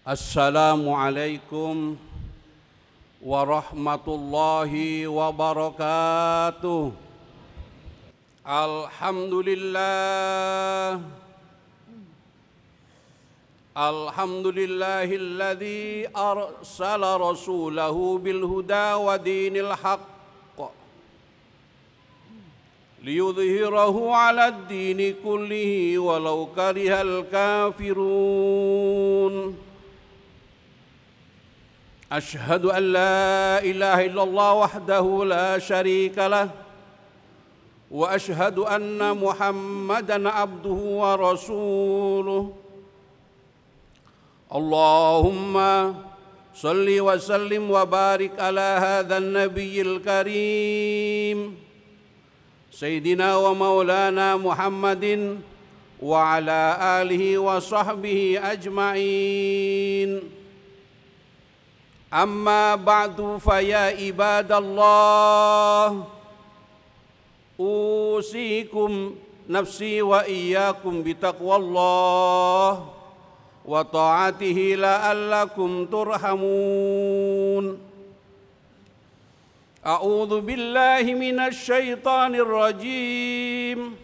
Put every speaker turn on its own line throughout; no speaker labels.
Assalamualaikum warahmatullahi wabarakatuh. Alhamdulillahilladzi arsala rasulahu bil huda wa dinil haqq liyudhhirahu 'alad dini kullihi walau karihal kafirun. Ashhadu an la ilaha illallah wahdahu la syarika lah wa ashhadu anna Muhammadan abduhu wa rasuluh. Allahumma salli wa sallim wa barik ala hadzal nabiyil karim sayyidina wa maulana Muhammadin wa ala alihi wa sahbihi ajma'in. Amma ba'du faya ibadallah, usikum nafsi wa iyyakum bitaqwallah wa ta'atihi la'allakum turhamun. A'udzu billahi minasy syaithanir rajim.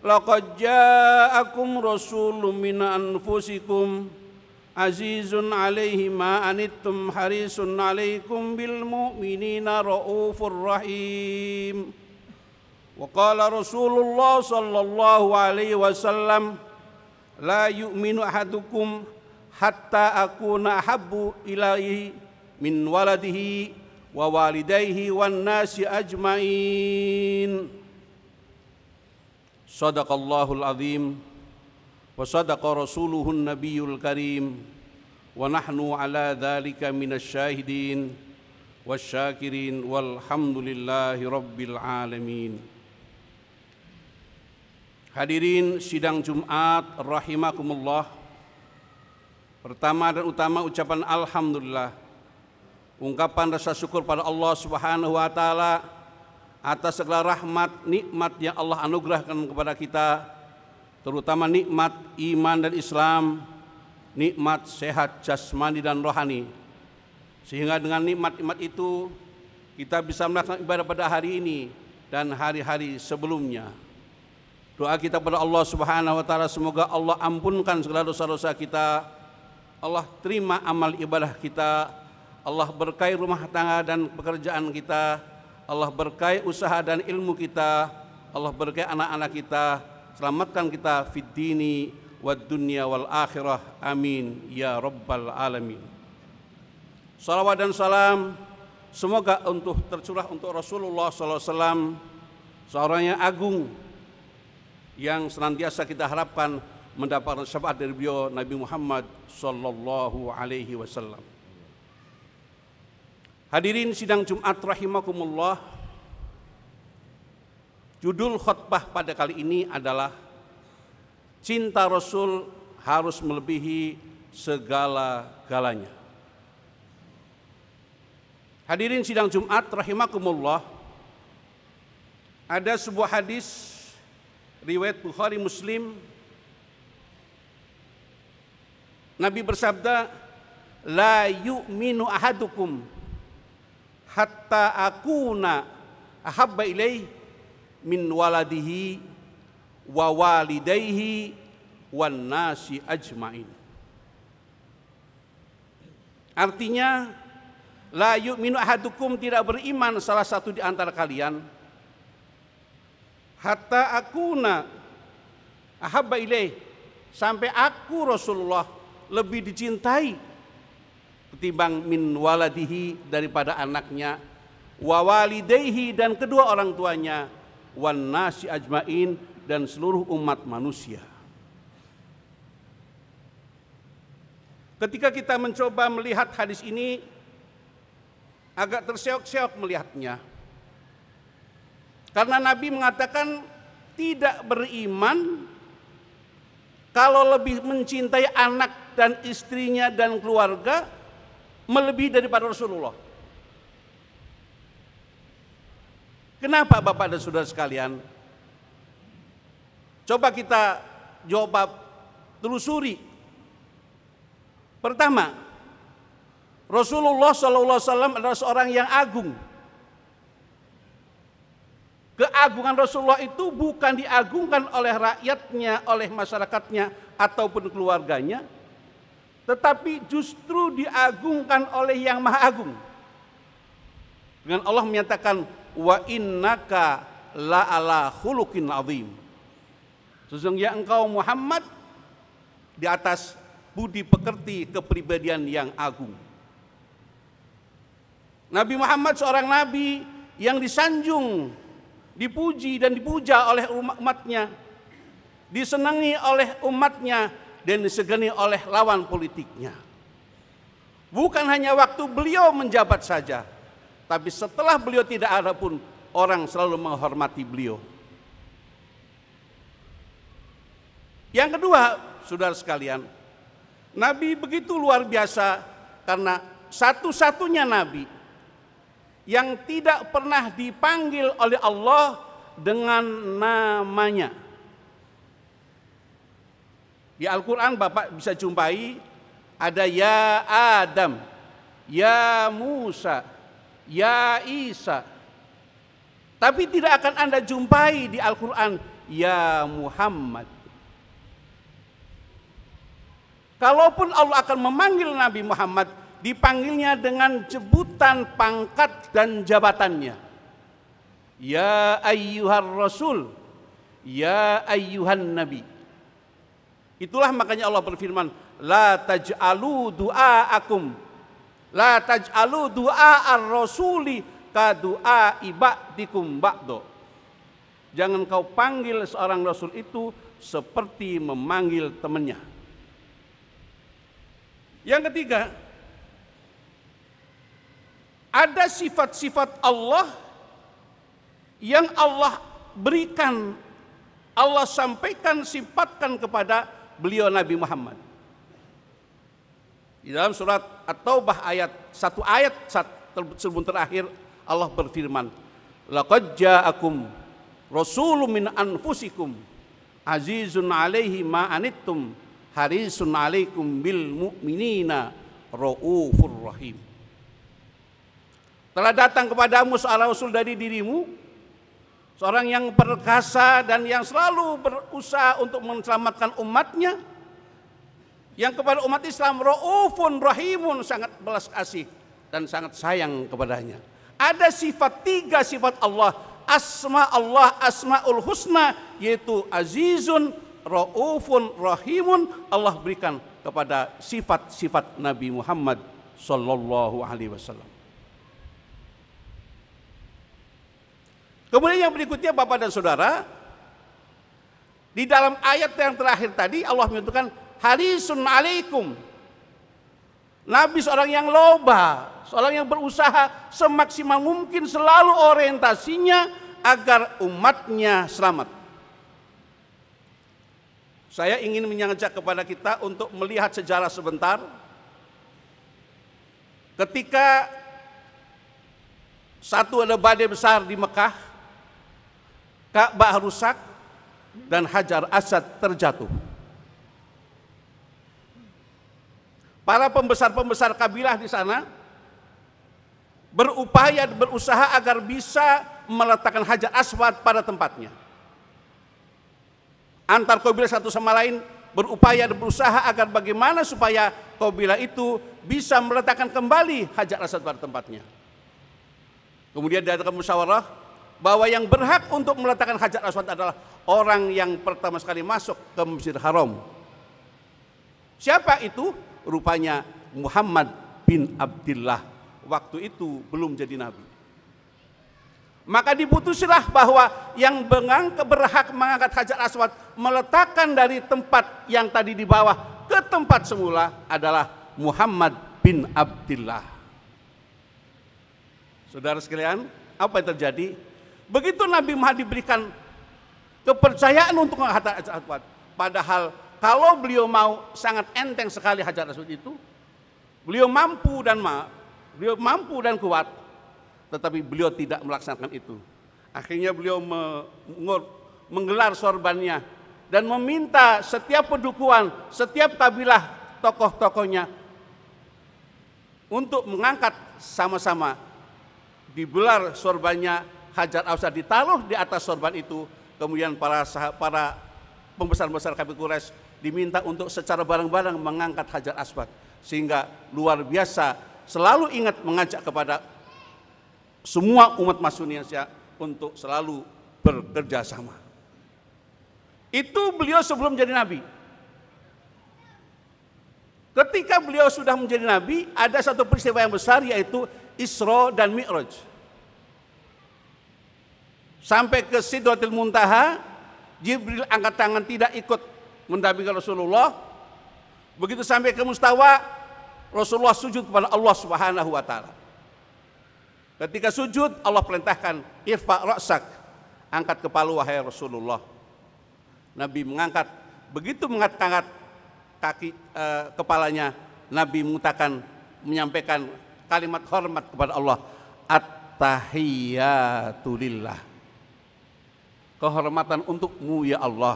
Laqad ja'akum rasulun min anfusikum azizun alaihi ma anittum harisun alaikum bil mu'minina raufur rahim. Wa qala Rasulullah sallallahu alaihi wasallam, la yu'minu ahadukum hatta akuna ahabbu ilaihi min waladihi wa walidayhi wan nasi ajmain. Sadaqallahul azim wa sadaqa rasuluhun nabiyul karim wa nahnu ala dhalika minasy syahidin wasyakirin walhamdulillahi rabbil alamin. Hadirin sidang Jumat rahimakumullah. Pertama dan utama ucapan alhamdulillah, ungkapan rasa syukur pada Allah Subhanahu wa taala atas segala rahmat nikmat yang Allah anugerahkan kepada kita, terutama nikmat iman dan Islam, nikmat sehat jasmani dan rohani, sehingga dengan nikmat-nikmat itu kita bisa melaksanakan ibadah pada hari ini dan hari-hari sebelumnya. Doa kita pada Allah Subhanahu wa taala, semoga Allah ampunkan segala dosa-dosa kita, Allah terima amal ibadah kita, Allah berkahi rumah tangga dan pekerjaan kita, Allah berkahi usaha dan ilmu kita, Allah berkahi anak-anak kita, selamatkan kita fid dini wad dunya wal akhirah, amin ya rabbal alamin. Salawat dan salam semoga tercurah untuk Rasulullah sallallahu alaihi wasallam, seorang yang agung yang senantiasa kita harapkan mendapatkan syafaat dari beliau Nabi Muhammad sallallahu alaihi wasallam. Hadirin sidang Jumat rahimakumullah, judul khutbah pada kali ini adalah cinta Rasul harus melebihi segala-galanya. Hadirin sidang Jumat rahimakumullah, ada sebuah hadis riwayat Bukhari Muslim. Nabi bersabda, la yu'minu ahadukum hatta akuna ahabba ilaihi min waladihi wa walidayhi wan nasi ajmain. Artinya, la yu'minu ahadukum, tidak beriman salah satu di antara kalian, hatta akuna ahabba ilaih, sampai aku Rasulullah lebih dicintai ketimbang min waladihi, daripada anaknya, wa walidayhi, dan kedua orang tuanya, wan nasi ajmain, dan seluruh umat manusia. Ketika kita mencoba melihat hadis ini, agak terseok-seok melihatnya, karena Nabi mengatakan tidak beriman kalau lebih mencintai anak dan istrinya dan keluarga melebihi daripada Rasulullah. Kenapa Bapak dan Saudara sekalian? Coba kita telusuri. Pertama, Rasulullah SAW adalah seorang yang agung. Keagungan Rasulullah itu bukan diagungkan oleh rakyatnya, oleh masyarakatnya, ataupun keluarganya, tetapi justru diagungkan oleh yang Maha Agung. Dengan Allah menyatakan, wa innaka la'ala khuluqin azim. Sesungguhnya engkau Muhammad di atas budi pekerti kepribadian yang agung. Nabi Muhammad seorang nabi yang disanjung, dipuji dan dipuja oleh umatnya, disenangi oleh umatnya, dan disegani oleh lawan politiknya. Bukan hanya waktu beliau menjabat saja, tapi setelah beliau tidak ada pun orang selalu menghormati beliau. Yang kedua, saudara sekalian, Nabi begitu luar biasa karena satu-satunya Nabi yang tidak pernah dipanggil oleh Allah dengan namanya. Di Al-Quran Bapak bisa jumpai ada ya Adam, ya Musa, ya Isa. Tapi tidak akan Anda jumpai di Al-Quran ya Muhammad. Kalaupun Allah akan memanggil Nabi Muhammad, dipanggilnya dengan sebutan pangkat dan jabatannya. Ya ayyuhar rasul, ya ayyuhan nabi. Itulah makanya Allah berfirman, la taj'alu du'aakum, la taj'alu du'a'ar rasuli ka du'a ibadikum ba'do. Jangan kau panggil seorang rasul itu seperti memanggil temannya. Yang ketiga, ada sifat-sifat Allah yang Allah berikan, Allah sampaikan, sifatkan kepada beliau Nabi Muhammad. Di dalam surat At-Taubah satu ayat sebelum terakhir Allah berfirman, laqad ja'akum rasulun min anfusikum azizun 'alaihi ma anittum harisun 'alaikum bil mu'minina raufur rahim. Telah datang kepadamu seorang rasul dari dirimu, seorang yang perkasa dan yang selalu berusaha untuk menyelamatkan umatnya, yang kepada umat Islam raufun rahimun, sangat belas kasih dan sangat sayang kepadanya. Ada tiga sifat Allah, asmaul husna, yaitu azizun, raufun, rahimun, Allah berikan kepada sifat-sifat Nabi Muhammad sallallahu alaihi wasallam. Kemudian yang berikutnya Bapak dan Saudara, di dalam ayat yang terakhir tadi Allah menyebutkan harisun alaikum. Nabi seorang yang loba, seorang yang berusaha semaksimal mungkin selalu orientasinya agar umatnya selamat. Saya ingin mengajak kepada kita untuk melihat sejarah sebentar. Ketika ada badai besar di Mekah, Ka'bah rusak dan Hajar Aswad terjatuh. Para pembesar-pembesar kabilah di sana berupaya, berusaha agar bisa meletakkan Hajar Aswad pada tempatnya. Antar kabilah satu sama lain berupaya dan berusaha agar bagaimana supaya kabilah itu bisa meletakkan kembali Hajar Aswad pada tempatnya. Kemudian diadakan musyawarah bahwa yang berhak untuk meletakkan Hajar Aswad adalah orang yang pertama sekali masuk ke Masjidil Haram. Siapa itu? Rupanya Muhammad bin Abdullah. Waktu itu belum jadi nabi. Maka diputuslah bahwa yang berhak mengangkat Hajar Aswad, meletakkan dari tempat yang tadi di bawah ke tempat semula adalah Muhammad bin Abdullah. Saudara sekalian, apa yang terjadi? Begitu Nabi Muhammad diberikan kepercayaan untuk mengangkat Hajar Aswad, padahal kalau beliau mau sangat enteng sekali Hajar Aswad itu, beliau mampu dan kuat, tetapi beliau tidak melaksanakan itu. Akhirnya beliau menggelar sorbannya dan meminta setiap pedukuhan, setiap kabilah, tokoh-tokohnya untuk mengangkat sama-sama dibelar sorbannya Hajar Aswad, ditaruh di atas sorban itu. Kemudian para pembesar-pembesar kabinet Quraisy diminta untuk secara bareng-bareng mengangkat Hajar Aswad, sehingga luar biasa selalu ingat mengajak kepada semua umat Indonesia untuk selalu bekerja sama. Itu beliau sebelum jadi nabi. Ketika beliau sudah menjadi nabi, ada satu peristiwa yang besar, yaitu Isra dan Mi'raj. Sampai ke Sidratil Muntaha, Jibril angkat tangan tidak ikut mendampingi Rasulullah. Begitu sampai ke Mustawa, Rasulullah sujud kepada Allah Subhanahu wa taala. Ketika sujud, Allah perintahkan, irfa' ra'sak, angkat kepala wahai Rasulullah. Nabi mengangkat, begitu mengangkat kepalanya, Nabi menyampaikan kalimat hormat kepada Allah, at-tahiyyatu lillah. Kehormatan untukmu ya Allah,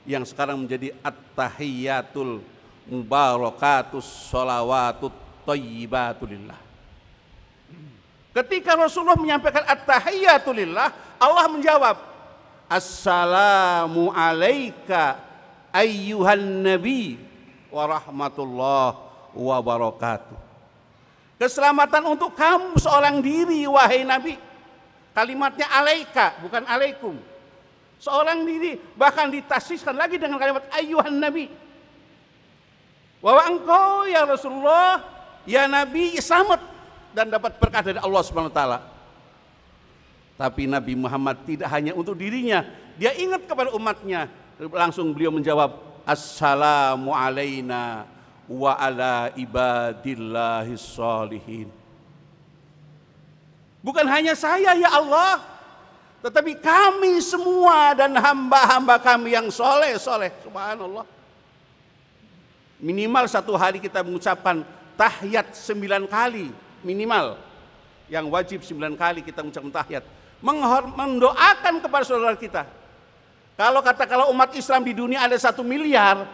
yang sekarang menjadi at-tahiyyatul mubarakatus sholawatut thayyibatu lillah. Ketika Rasulullah menyampaikan at-tahiyyatu lillah, Allah menjawab, assalamu alaika ayyuhan nabi wa rahmatullah wa barakatuh. Keselamatan untuk kamu seorang diri wahai Nabi. Kalimatnya alaika, bukan alaikum. Seorang diri, bahkan ditasiskan lagi dengan kalimat ayyuhan nabi. Bahwa engkau ya Rasulullah, ya Nabi, selamat dan dapat berkah dari Allah Subhanahu wa taala. Tapi Nabi Muhammad tidak hanya untuk dirinya, dia ingat kepada umatnya. Langsung beliau menjawab, assalamu alaina wa ala ibadillahis sholihin. Bukan hanya saya ya Allah, tetapi kami semua dan hamba-hamba kami yang soleh. Subhanallah. Minimal satu hari kita mengucapkan tahiyat 9 kali. Minimal. Yang wajib 9 kali kita mengucapkan tahiyat. Mendoakan kepada saudara kita. Kalau umat Islam di dunia ada 1 miliar,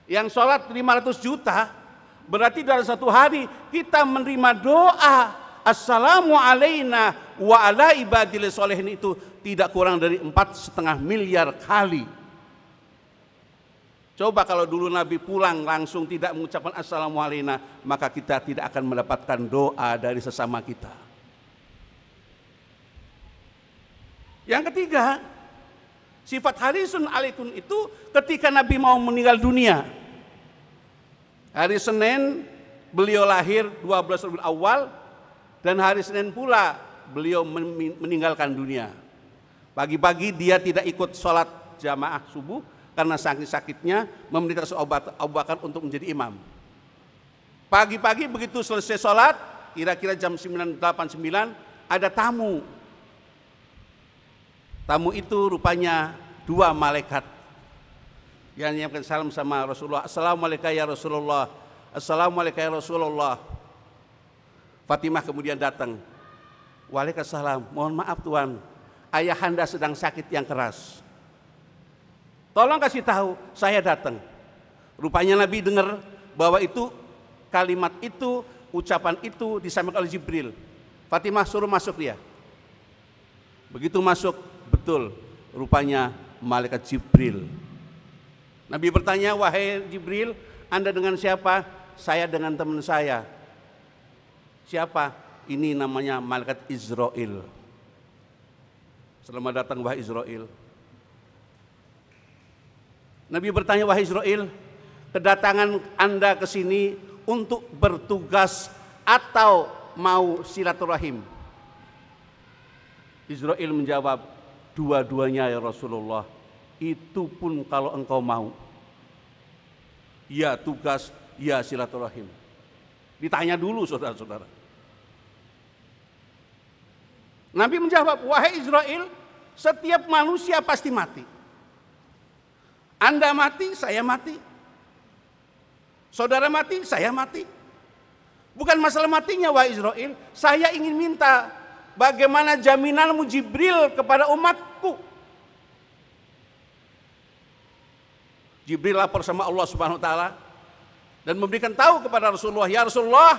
yang sholat 500 juta, berarti dalam satu hari kita menerima doa assalamu alaina wa ala ibadillah solehin itu tidak kurang dari 4,5 miliar kali. Coba kalau dulu Nabi pulang langsung tidak mengucapkan assalamu alaina, maka kita tidak akan mendapatkan doa dari sesama kita. Yang ketiga, sifat harisun alaikum itu ketika Nabi mau meninggal dunia. Hari Senin beliau lahir 12 Rabiul Awal, dan hari Senin pula beliau meninggalkan dunia. Pagi-pagi dia tidak ikut sholat jamaah subuh karena saking sakitnya, meminta Abu Bakar untuk menjadi imam. Pagi-pagi begitu selesai sholat, kira-kira jam 9:89 ada tamu. Tamu itu rupanya 2 malaikat yang menyampaikan salam sama Rasulullah. Assalamualaikum ya Rasulullah. Assalamualaikum ya Rasulullah. Fatimah kemudian datang. Waalaikumsalam. Mohon maaf Tuan, ayahanda sedang sakit yang keras. Tolong kasih tahu, saya datang. Rupanya Nabi dengar bahwa itu kalimat itu, ucapan itu disampaikan oleh Jibril. Fatimah suruh masuk dia. Begitu masuk, betul, rupanya malaikat Jibril. Nabi bertanya, wahai Jibril, Anda dengan siapa? Saya dengan teman saya. Siapa? Ini namanya malaikat Israel. Selamat datang wahai Israel. Nabi bertanya, wahai Israel, kedatangan Anda ke sini untuk bertugas atau mau silaturahim? Israel menjawab, dua-duanya ya Rasulullah, itu pun kalau engkau mau. Ya tugas, ya silaturahim. Ditanya dulu saudara-saudara. Nabi menjawab, wahai Israel, setiap manusia pasti mati. Anda mati, saya mati. Saudara mati, saya mati. Bukan masalah matinya wahai Israel, saya ingin minta bagaimana jaminanmu Jibril kepada umatku. Jibril lapor sama Allah Subhanahu wa taala dan memberikan tahu kepada Rasulullah, ya Rasulullah,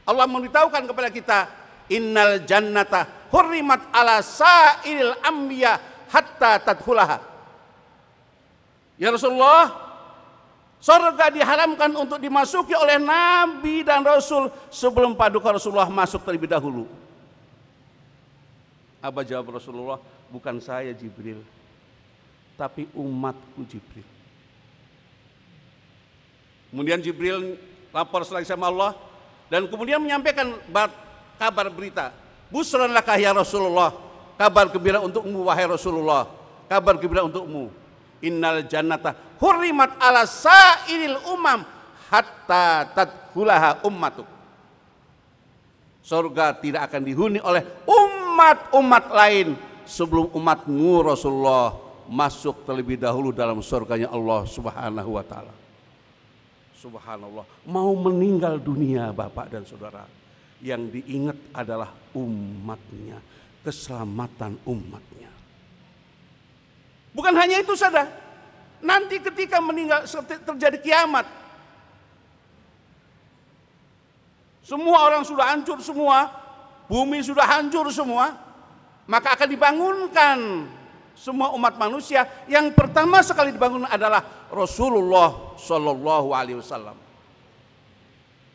Allah memberitahukan kepada kita, innal jannata hurrimat ala sa'il anbiya hatta tadkhulaha. Ya Rasulullah, surga diharamkan untuk dimasuki oleh nabi dan rasul sebelum paduka Rasulullah masuk terlebih dahulu. Apa jawab Rasulullah? Bukan saya Jibril, tapi umatku Jibril. Kemudian Jibril lapor lagi sama Allah dan kemudian menyampaikan kabar berita. Busran laka ya Rasulullah, kabar gembira untukmu wahai Rasulullah, kabar gembira untukmu. Innal jannata hurrimat ala sa'iril umam hatta tadkhulaha ummatuk. Surga tidak akan dihuni oleh umat-umat lain sebelum umatmu Rasulullah masuk terlebih dahulu dalam surganya Allah Subhanahu wa taala. Subhanallah, mau meninggal dunia Bapak dan Saudara, yang diingat adalah umatnya, keselamatan umatnya. Bukan hanya itu saja, nanti ketika meninggal terjadi kiamat, semua orang sudah hancur semua, bumi sudah hancur semua, maka akan dibangunkan semua umat manusia. Yang pertama sekali dibangun adalah Rasulullah Shallallahu Alaihi Wasallam.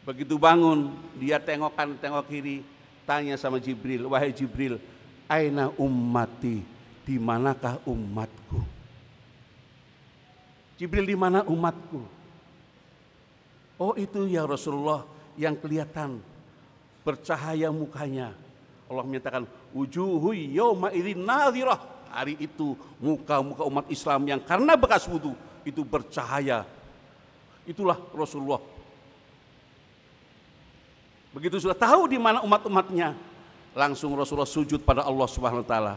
Begitu bangun, dia tengok kanan tengok kiri, tanya sama Jibril, wahai Jibril, aina ummati, di manakah umatku? Jibril, di mana umatku? Oh itu ya Rasulullah, yang kelihatan bercahaya mukanya. Allah menyatakan wujuhu yauma idzin nadhirah. Hari itu muka-muka umat Islam yang karena bekas wudu itu bercahaya. Itulah Rasulullah. Begitu sudah tahu di mana umat-umatnya, langsung Rasulullah sujud pada Allah Subhanahu wa taala.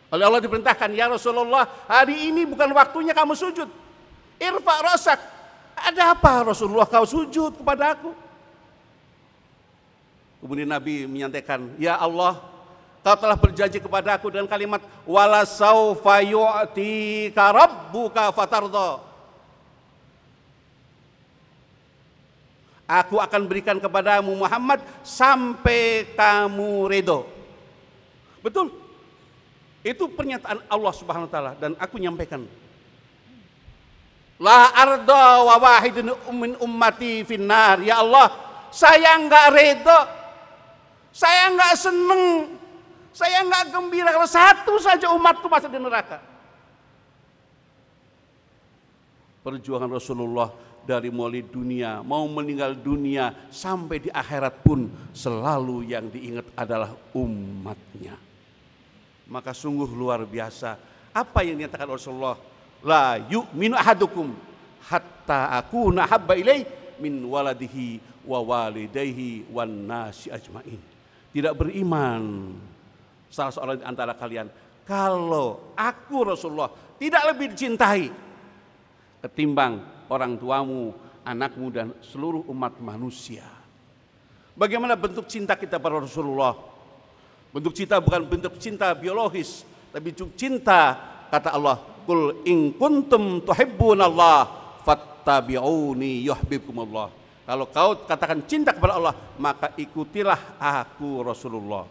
Oleh Allah diperintahkan, ya Rasulullah, hari ini bukan waktunya kamu sujud. Irfa rasak. Ada apa Rasulullah kau sujud kepada aku? Kemudian Nabi menyampaikan, ya Allah, kau telah berjanji kepada aku dengan kalimat wala saufa yu'tika rabbuka fatardha. Aku akan berikan kepadamu Muhammad sampai kamu ridho. Betul. Itu pernyataan Allah Subhanahu wa taala dan aku nyampaikan. La arda wa wahidun min ummati finnar. Ya Allah, saya enggak ridho. Saya enggak seneng. Saya enggak gembira kalau satu saja umatku masuk di neraka. Perjuangan Rasulullah dari mulai dunia, mau meninggal dunia sampai di akhirat pun selalu yang diingat adalah umatnya. Maka sungguh luar biasa apa yang dinyatakan Rasulullah, la yu'minu ahadukum hatta akuna habba ilaih min waladihi wa walidayhi wan nasi ajmain. Tidak beriman salah seorang di antara kalian kalau aku Rasulullah tidak lebih dicintai ketimbang orang tuamu, anakmu dan seluruh umat manusia. Bagaimana bentuk cinta kita pada Rasulullah? Bentuk cinta bukan bentuk cinta biologis, tapi bentuk cinta kata Allah, qul in kuntum tuhibbunallah fattabi'uni yuhibbukumullah. Kalau kau katakan cinta kepada Allah, maka ikutilah aku Rasulullah.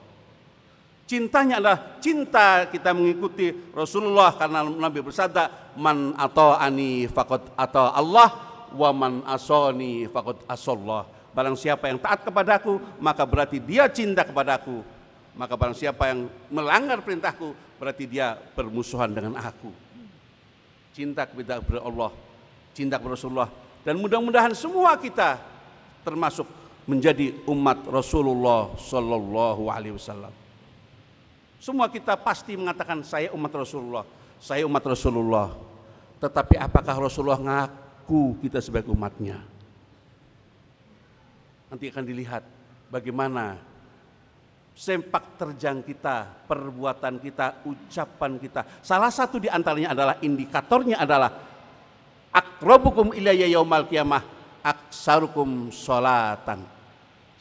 Cintanya adalah cinta kita mengikuti Rasulullah karena Nabi bersabda, man ata'ani faqad ata Allah wa man asani faqad asallah. Barang siapa yang taat kepadaku, maka berarti dia cinta kepadaku. Maka barang siapa yang melanggar perintahku, berarti dia bermusuhan dengan aku. Cinta kepada Allah, cinta kepada Rasulullah, dan mudah-mudahan semua kita termasuk menjadi umat Rasulullah Sallallahu Alaihi Wasallam. Semua kita pasti mengatakan saya umat Rasulullah, saya umat Rasulullah. Tetapi apakah Rasulullah ngaku kita sebagai umatnya? Nanti akan dilihat bagaimana sempak terjang kita, perbuatan kita, ucapan kita. Salah satu di antaranya adalah indikatornya adalah aqrabukum ilayya yaumal qiyamah aksarukum sholatan.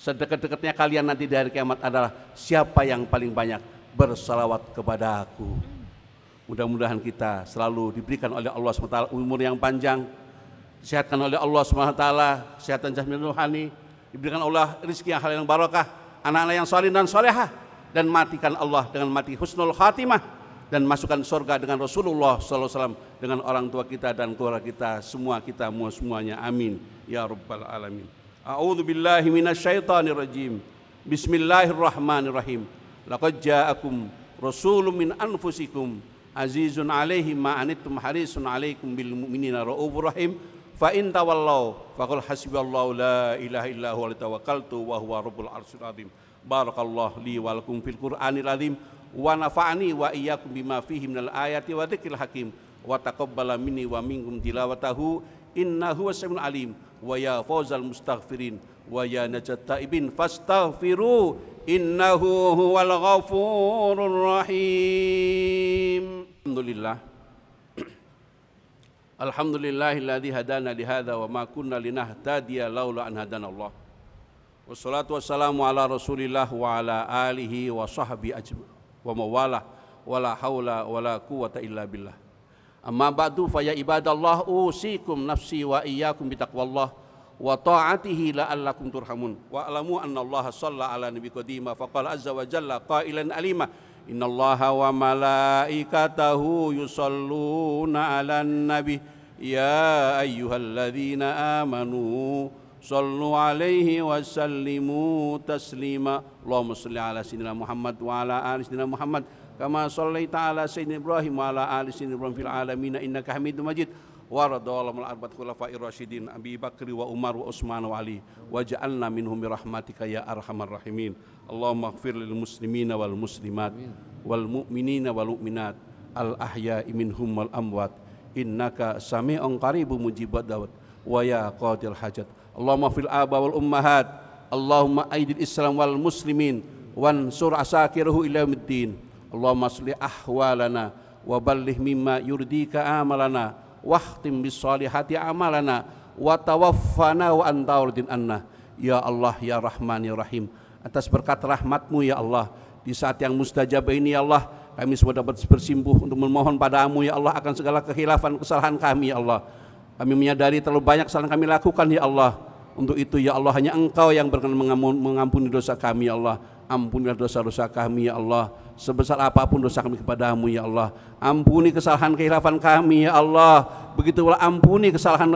Sedekat-dekatnya kalian nanti di hari kiamat adalah siapa yang paling banyak bersalawat kepada aku. Mudah-mudahan kita selalu diberikan oleh Allah SWT umur yang panjang, disehatkan oleh Allah SWT, kesehatan jasmani rohani, diberikan Allah rezeki yang halal yang barakah, anak-anak yang saleh dan salehah, dan matikan Allah dengan mati husnul khatimah, dan masukkan surga dengan Rasulullah SAW, dengan orang tua kita dan keluarga kita, semua kita semuanya, amin ya rabbal alamin. A'udzu billahi minasyaitonir rajim. Bismillahirrahmanirrahim. Laqad ja'akum rasulun min anfusikum azizun 'alaihi ma anittum harisun 'alaikum bil mu'minina raufur rahim. Fa in tawallaw faqul hasbiyallahu la ilaha illa huwa tawakkaltu wa huwa rabbul arsyil azim. Barakallahu li wa lakum fil Qur'anil azim wa nafa'ani wa iyyakum bima fihi minal ayati wa dzikril hakim wa taqabbala minni wa minkum tilawatahu innahu was-sami'ul alim. Wa ya fawzal mustaghfirin wa ya najat taibin fastaghfiru innahu huwal ghafurur rahim. Alhamdulillah. Alhamdulillahilladzi hadana li hadza wa ma kunna linahtadiya laula an hadanallah. Wassalatu wassalamu ala Rasulillah wa ala alihi wa sahbihi ajma'in wa mawalah wala haula wala quwwata illa billah. Amma ba'du fa ya ibadallah usikum nafsi wa iyyakum bitaqwallah wa ta'atihi la'allakum turhamun. Wa alamu anna Allah shalla ala nabi qadima faqala azza wa jalla qailan alima innallaha wa malaikatahu yusalluna 'alan nabi ya ayyuhalladzina amanu sallu 'alaihi wa sallimu taslima. Allahumma shalli ala sayyidina Muhammad wa ala ali sayyidina Muhammad kama shallaita ala sayyidina Ibrahim wa ala ali sayyidina Ibrahim fil alamin innaka Hamidum Majid. Wa radallahu al-arba'at khulafa'ir rasyidin Abi Bakri wa Umar wa Utsman wa Ali waj'alna minhum bi rahmatika ya arhamar rahimin. Allahumma ighfir lil muslimina wal muslimat wal mu'minina wal mu'minat al ahya'i minhum wal amwat innaka sami'un qaribun mujibat da'wat wa ya qadil hajat. Allahumma fil aba wal ummahat Allahumma aidil islam wal muslimin wansur asakirahu ila yaumiddin. Allahumma aslih ahwalana wa balligh mimma yurdika amalana wahtim bis solihati amalana wa tawaffana wa anta urdin anna. Ya Allah ya Rahman ya Rahim, atas berkat rahmat-Mu ya Allah, di saat yang mustajab ini ya Allah, kami semua dapat bersimpuh untuk memohon padamu ya Allah akan segala kekhilafan kesalahan kami ya Allah. Kami menyadari terlalu banyak kesalahan kami lakukan ya Allah. Untuk itu ya Allah, hanya Engkau yang berkenan mengampuni dosa kami ya Allah. Ampunilah dosa-dosa kami ya Allah, sebesar apapun dosa kami kepadamu ya Allah. Ampuni kesalahan kekhilafan kami ya Allah. Begitu pula ampuni kesalahan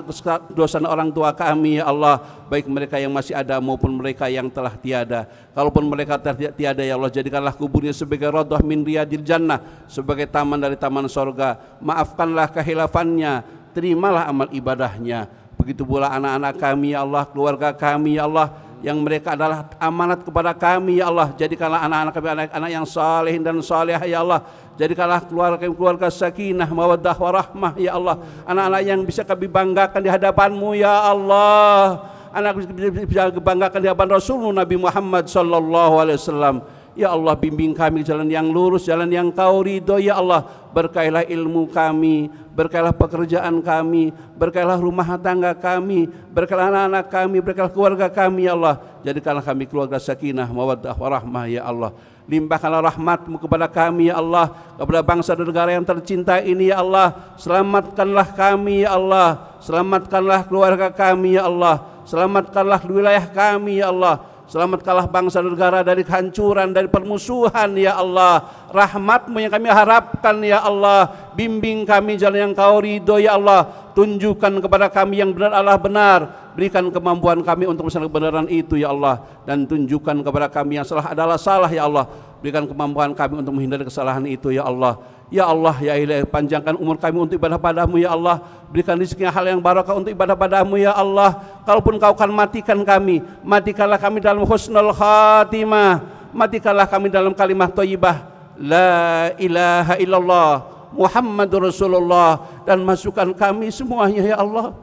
dosa orang tua kami ya Allah, baik mereka yang masih ada maupun mereka yang telah tiada. Kalaupun mereka tiada ya Allah, jadikanlah kuburnya sebagai radhah min riyadil jannah, sebagai taman dari taman sorga. Maafkanlah kehilafannya, terimalah amal ibadahnya. Begitu pula anak-anak kami ya Allah, keluarga kami ya Allah, yang mereka adalah amanat kepada kami ya Allah. Jadikanlah anak-anak kami anak-anak yang salihin dan salihah ya Allah. Jadikanlah keluarga kami keluarga sakinah mawaddah warahmah ya Allah. Anak-anak yang bisa kami banggakan di hadapan-Mu ya Allah. Anak bisa banggakan di hadapan Rasulullah Nabi Muhammad sallallahu alaihi wasallam. Ya Allah, bimbing kami jalan yang lurus, jalan yang Kau ridho ya Allah. Berkailah ilmu kami, berkailah pekerjaan kami, berkailah rumah tangga kami, berkailah anak-anak kami, berkailah keluarga kami ya Allah. Jadikanlah kami keluarga sakinah mawaddah warahmah ya Allah. Limpahkanlah rahmat-Mu kepada kami ya Allah, kepada bangsa dan negara yang tercinta ini ya Allah. Selamatkanlah kami ya Allah, selamatkanlah keluarga kami ya Allah, selamatkanlah wilayah kami ya Allah. Selamatkanlah bangsa dan negara dari kehancuran, dari permusuhan ya Allah. Rahmat-Mu yang kami harapkan ya Allah. Bimbing kami jalan yang Kau ridho ya Allah. Tunjukkan kepada kami yang benar adalah benar. Berikan kemampuan kami untuk melaksanakan kebenaran itu ya Allah. Dan tunjukkan kepada kami yang salah adalah salah ya Allah. Berikan kemampuan kami untuk menghindari kesalahan itu ya Allah. Ya Allah ya Ilahi, panjangkan umur kami untuk ibadah padamu ya Allah. Berikan rezeki hal yang barakah untuk ibadah padamu ya Allah. Kalaupun Kau akan matikan kami, matikanlah kami dalam husnul khatimah. Matikanlah kami dalam kalimat thayyibah la ilaha illallah Muhammadur Rasulullah. Dan masukkan kami semuanya ya Allah.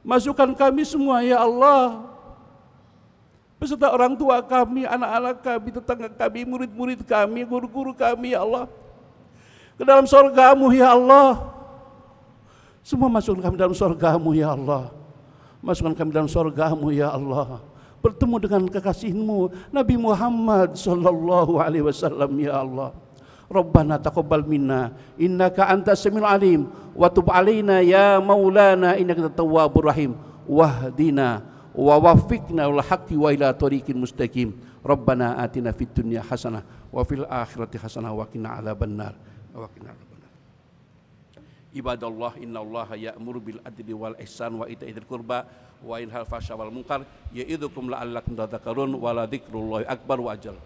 Masukkan kami semua ya Allah, beserta orang tua kami, anak-anak kami, tetangga kami, murid-murid kami, guru-guru kami ya Allah, ke dalam surga-Mu ya Allah. Semua masukkan kami dalam surga-Mu ya Allah. Masukkan kami dalam surga-Mu ya Allah. Bertemu dengan kekasih-Mu Nabi Muhammad sallallahu alaihi wasallam ya Allah. Rabbana taqabbal minna innaka antas samiul alim wa tub alaina ya maulana innaka tawwabur rahim wahdina wa waffiqna lil haqqi wa ila thoriqin mustaqim. Rabbana atina fid dunya hasanah wa fil akhirati hasanah wa qina adzabannar. Ibadallah, innallaha ya'muru bil adli wal ihsan wa ita'i dzil qurba wa yanha 'anil fahsya'i wal munkar ya'idzukum la'allakum tadhakkarun wa la dzikrullahi akbar wa ajal.